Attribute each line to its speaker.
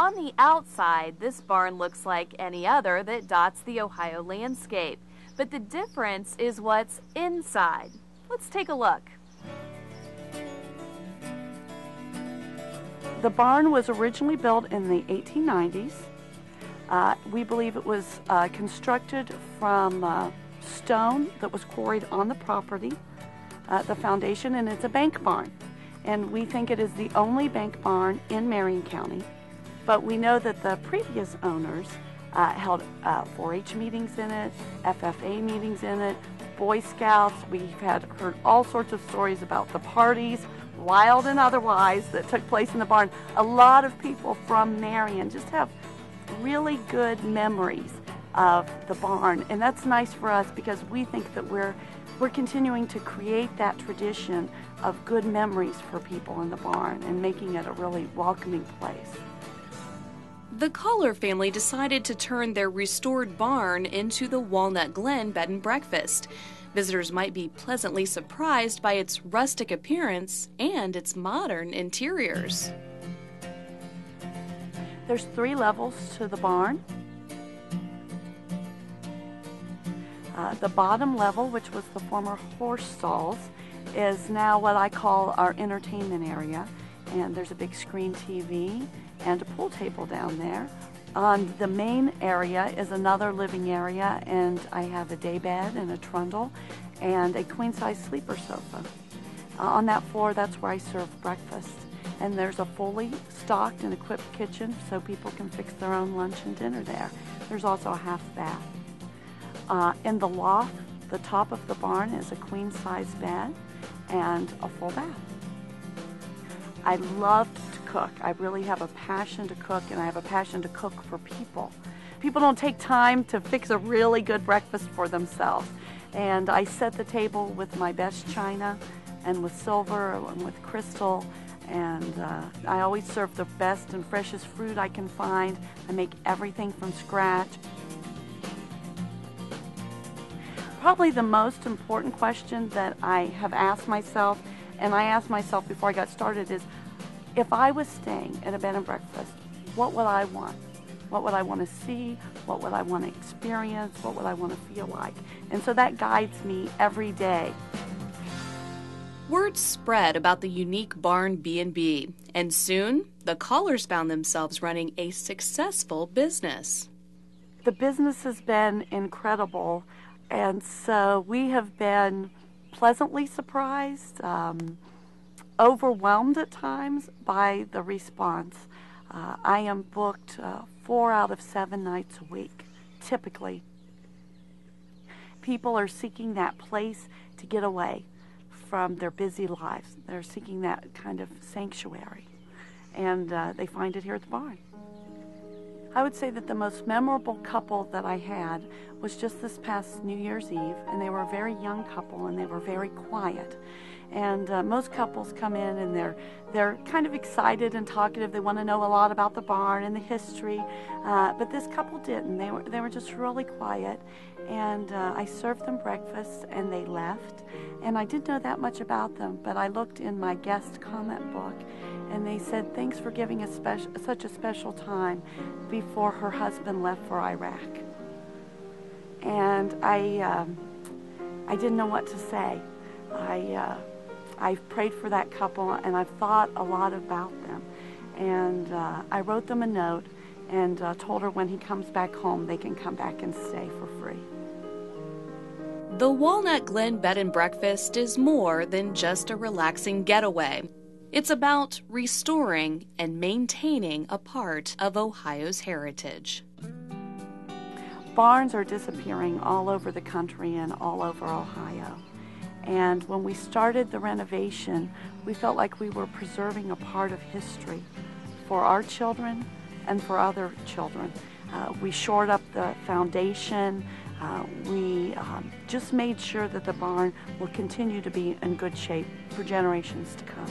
Speaker 1: On the outside, this barn looks like any other that dots the Ohio landscape. But the difference is what's inside. Let's take a look.
Speaker 2: The barn was originally built in the 1890s. We believe it was constructed from stone that was quarried on the property, the foundation, and it's a bank barn. And we think it is the only bank barn in Marion County. But we know that the previous owners held 4-H meetings in it, FFA meetings in it, Boy Scouts. We've heard all sorts of stories about the parties, wild and otherwise, that took place in the barn. A lot of people from Marion just have really good memories of the barn, and that's nice for us because we think that we're continuing to create that tradition of good memories for people in the barn and making it a really welcoming place.
Speaker 1: The Collar family decided to turn their restored barn into the Walnut Glen bed and breakfast. Visitors might be pleasantly surprised by its rustic appearance and its modern interiors.
Speaker 2: There's 3 levels to the barn. The bottom level, which was the former horse stalls, is now what I call our entertainment area. And there's a big screen TV and a pool table down there. On the main area is another living area, and I have a day bed and a trundle and a queen-size sleeper sofa. On that floor, that's where I serve breakfast. And there's a fully stocked and equipped kitchen so people can fix their own lunch and dinner there. There's also a half bath. In the loft, the top of the barn is a queen-size bed and a full bath. I love to cook. I really have a passion to cook, and I have a passion to cook for people. People don't take time to fix a really good breakfast for themselves. And I set the table with my best china and with silver and with crystal. And I always serve the best and freshest fruit I can find. I make everything from scratch. Probably the most important question that I have asked myself, and I asked myself before I got started, is if I was staying at a bed and breakfast, what would I want? What would I want to see? What would I want to experience? What would I want to feel like? And so that guides me every day.
Speaker 1: Word spread about the unique barn B&B, and soon the Collars found themselves running a successful business.
Speaker 2: The business has been incredible, and so we have been pleasantly surprised, overwhelmed at times by the response. I am booked 4 out of 7 nights a week, typically. People are seeking that place to get away from their busy lives. They're seeking that kind of sanctuary, and they find it here at the barn. I would say that the most memorable couple that I had was just this past New Year's Eve, and they were a very young couple, and they were very quiet. And most couples come in and they're kind of excited and talkative. They want to know a lot about the barn and the history, but this couple didn't. They were just really quiet, and I served them breakfast, and they left. And I didn't know that much about them, but I looked in my guest comment book, and they said, "Thanks for giving us such a special time before her husband left for Iraq." And I didn't know what to say. I've prayed for that couple, and I've thought a lot about them. And I wrote them a note and told her when he comes back home, they can come back and stay for free.
Speaker 1: The Walnut Glen Bed and Breakfast is more than just a relaxing getaway. It's about restoring and maintaining a part of Ohio's heritage.
Speaker 2: Barns are disappearing all over the country and all over Ohio. And when we started the renovation, we felt like we were preserving a part of history for our children and for other children. We shored up the foundation. We just made sure that the barn will continue to be in good shape for generations to come.